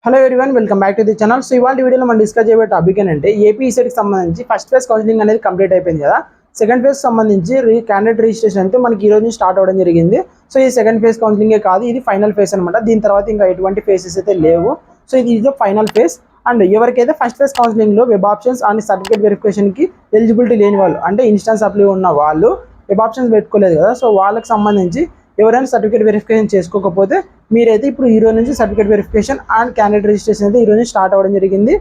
Hello everyone, welcome back to the channel. So ఇవాళ వీడియోలో మనం డిస్కస్ చేయబోయే టాపిక్ ఏంటంటే ఏపీఈసెట్కి సంబంధించి ఫస్ట్ ఫేజ్ కౌన్సిలింగ్ అనేది కంప్లీట్ అయిపోయింది కదా. సెకండ్ ఫేజ్ సంబంధించి క్యాండిడేట్ రిజిస్ట్రేషన్ అయితే మనకి ఈ రోజు నుంచి స్టార్ట్ అవ్వడం జరిగింది. సో ఈ సెకండ్ ఫేజ్ కౌన్సిలింగే కాదు, ఇది ఫైనల్ ఫేజ్ అనమాట. దీని తర్వాత ఇంకా ఎటువంటి ఫేజెస్ అయితే లేవు. సో ఇది ఫైనల్ ఫేజ్. అండ్ ఎవరికైతే ఫస్ట్ ఫేజ్ కౌన్సిలింగ్లో వెబ్ ఆప్షన్స్ అండ్ సర్టిఫికేట్ వెరిఫికేషన్కి ఎలిజిబిలిటీ లేని వాళ్ళు, అంటే ఇన్స్టాన్స్ అప్లై ఉన్న వాళ్ళు వెబ్ ఆప్షన్స్ పెట్టుకోలేదు కదా. సో వాళ్ళకి సంబంధించి ఎవరైనా సర్టిఫికేట్ వెరిఫికేషన్ చేసుకోకపోతే మీరైతే ఇప్పుడు ఈ రోజు నుంచి certificate verification and candidate registration అయితే ఈ రోజు స్టార్ట్ అవ్వడం జరిగింది.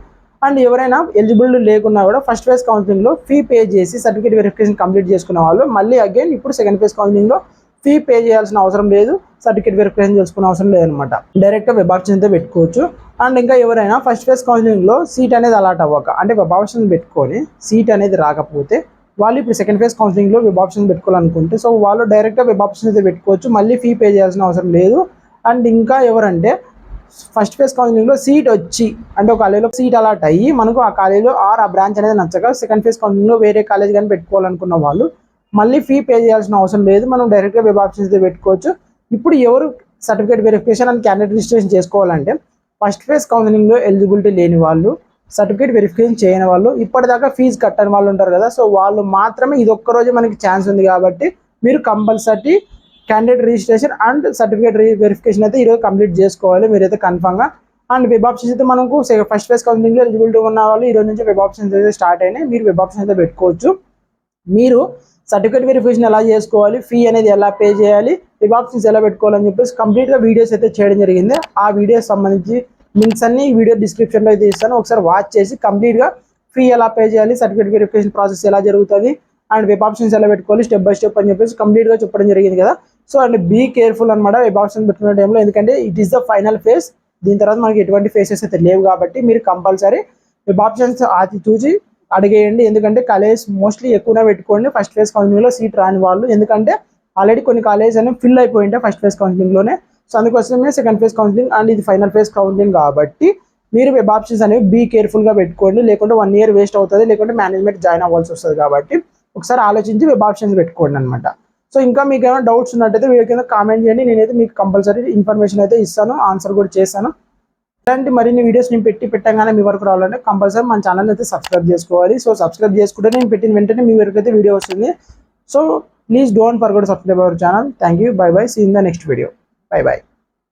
అండ్ ఎవరైనా ఎలిజిబుల్ లేకున్నా కూడా ఫస్ట్ ఫేజ్ కౌన్సిలింగ్లో ఫీ పే చేసి సర్టిఫికేట్ వెరిఫికేషన్ కంప్లీట్ చేసుకున్న వాళ్ళు మళ్ళీ అగైన్ ఇప్పుడు సెకండ్ ఫేజ్ కౌన్సిలింగ్లో ఫీ పే చేయాల్సిన అవసరం లేదు, సర్టిఫికేట్ వెరిఫికేషన్ చేసుకునే అవసరం లేదనమాట. డైరెక్ట్గా వెబ్ ఆప్షన్ అయితే పెట్టుకోవచ్చు. అండ్ ఇంకా ఎవరైనా ఫస్ట్ ఫేజ్ కౌన్సిలింగ్లో సీట్ అనేది అలాట్ అవ్వక, అంటే వెబ్ ఆప్షన్ పెట్టుకొని సీట్ అనేది రాకపోతే వాళ్ళు ఇప్పుడు సెకండ్ ఫేజ్ కౌన్సిలింగ్లో వెబ్ ఆప్షన్ పెట్టుకోవాలనుకుంటే సో వాళ్ళు డైరెక్ట్గా వెబ్ ఆప్షన్ అయితే పెట్టుకోవచ్చు, మళ్ళీ ఫీ పే చేయాల్సిన అవసరం లేదు. అండ్ ఇంకా ఎవరంటే ఫస్ట్ ఫేజ్ కౌన్సిలింగ్లో సీట్ వచ్చి, అంటే ఒక కాలేజీలో సీట్ అలాట్ అయ్యి మనకు ఆ కాలేజీలో ఆ బ్రాంచ్ అనేది నచ్చక సెకండ్ ఫేజ్ కౌన్సిలింగ్లో వేరే కాలేజ్ కానీ పెట్టుకోవాలనుకున్న వాళ్ళు మళ్ళీ ఫీ పే చేయాల్సిన అవసరం లేదు, మనం డైరెక్ట్గా వెబ్ ఆప్షన్స్ అయితే పెట్టుకోవచ్చు. ఇప్పుడు ఎవరు certificate verification and candidate registration చేసుకోవాలంటే ఫస్ట్ ఫేజ్ కౌన్సిలింగ్లో ఎలిజిబిలిటీ లేని వాళ్ళు, సర్టిఫికేట్ వెరిఫికేషన్ చేయని వాళ్ళు, ఇప్పటిదాకా ఫీజు కట్టని వాళ్ళు ఉంటారు కదా. సో వాళ్ళు మాత్రమే ఇది ఒక్కరోజు మనకి ఛాన్స్ ఉంది కాబట్టి మీరు compulsory candidate registration and certificate verification అయితే ఈరోజు కంప్లీట్ చేసుకోవాలి మీరైతే కన్ఫామ్గా. అండ్ వెబ్ ఆప్షన్స్ అయితే మనకు ఫస్ట్ ఫేజ్ కౌన్సిలింగ్లో ఎలిజిబిలిటీ ఉన్న వాళ్ళు ఈ రోజు నుంచి వెబ్ ఆప్షన్స్ అయితే స్టార్ట్ అయినాయి, మీరు వెబ్ ఆప్షన్స్ అయితే పెట్టుకోవచ్చు. మీరు సర్టిఫికేట్ వెరిఫికేషన్ ఎలా చేసుకోవాలి, ఫీ అనేది ఎలా పే చేయాలి, వెబ్ ఆప్షన్స్ ఎలా పెట్టుకోవాలని చెప్పేసి కంప్లీట్గా వీడియోస్ అయితే చేయడం జరిగింది. ఆ వీడియోస్ సంబంధించి లింక్స్ అన్ని వీడియో డిస్క్రిప్షన్లో అయితే ఇస్తాను, ఒకసారి వాచ్ చేసి కంప్లీట్గా ఫీ ఎలా పే చేయాలి, సర్టిఫికేట్ వెరిఫికేషన్ ప్రాసెస్ ఎలా జరుగుతుంది అండ్ వెబ్ ఆప్షన్స్ ఎలా పెట్టుకోవాలి స్టెప్ బై స్టెప్ అని చెప్పేసి కంప్లీట్గా చెప్పడం జరిగింది కదా. సో అండ్ బీ కేర్ఫుల్ అనమాట వెబ్ ఆప్షన్ పెట్టుకునే టైంలో, ఎందుకంటే it is the final phase. దీని తర్వాత మనకి ఎటువంటి ఫేసెస్ అయితే లేవు కాబట్టి మీరు కంపల్సరీ వెబ్ ఆప్షన్స్ అది చూసి అడిగేయండి. ఎందుకంటే కాలేజ్ మోస్ట్లీ ఎక్కువనే పెట్టుకోండి ఫస్ట్ ఫేజ్ కౌన్సిలింగ్లో సీట్ రాని వాళ్ళు, ఎందుకంటే ఆల్రెడీ కొన్ని కాలేజ్ అనేవి ఫిల్ అయిపోయింటాయి ఫస్ట్ ఫేజ్ కౌన్సిలింగ్లోనే. సో అందుకోసమే సెకండ్ ఫేజ్ కౌన్సిలింగ్ అండ్ ఇది ఫైనల్ ఫేజ్ కౌన్సిలింగ్ కాబట్టి మీరు వెబ్ ఆప్షన్స్ అనేవి బీ కేర్ఫుల్గా పెట్టుకోండి, లేకుంటే 1 year వేస్ట్ అవుతుంది, లేకుంటే మేనేజ్మెంట్ జాయిన్ అవ్వాల్సి వస్తుంది. కాబట్టి ఒకసారి ఆలోచించి వెబ్ ఆప్షన్స్ పెట్టుకోండి అనమాట. సో ఇంకా మీకు ఏమైనా డౌట్స్ ఉన్నట్టయితే వీడియో కింద కామెంట్ చేయండి, నేనైతే మీకు కంపల్సరీ ఇన్ఫర్మేషన్ అయితే ఇస్తాను, ఆన్సర్ కూడా చేస్తాను. ఇలాంటి మరిన్ని వీడియోస్ నేను పెట్టగానే మీ వరకు రావాలంటే కంపల్సరీ మన ఛానల్ అయితే సబ్స్క్రైబ్ చేసుకోవాలి. సో సబ్స్క్రైబ్ చేసుకుంటే నేను పెట్టిన వెంటనే మీ వరకు అయితే వీడియో వస్తుంది. So please don't forget to subscribe our channel. Thank you, bye bye, see in the next video. Bye bye.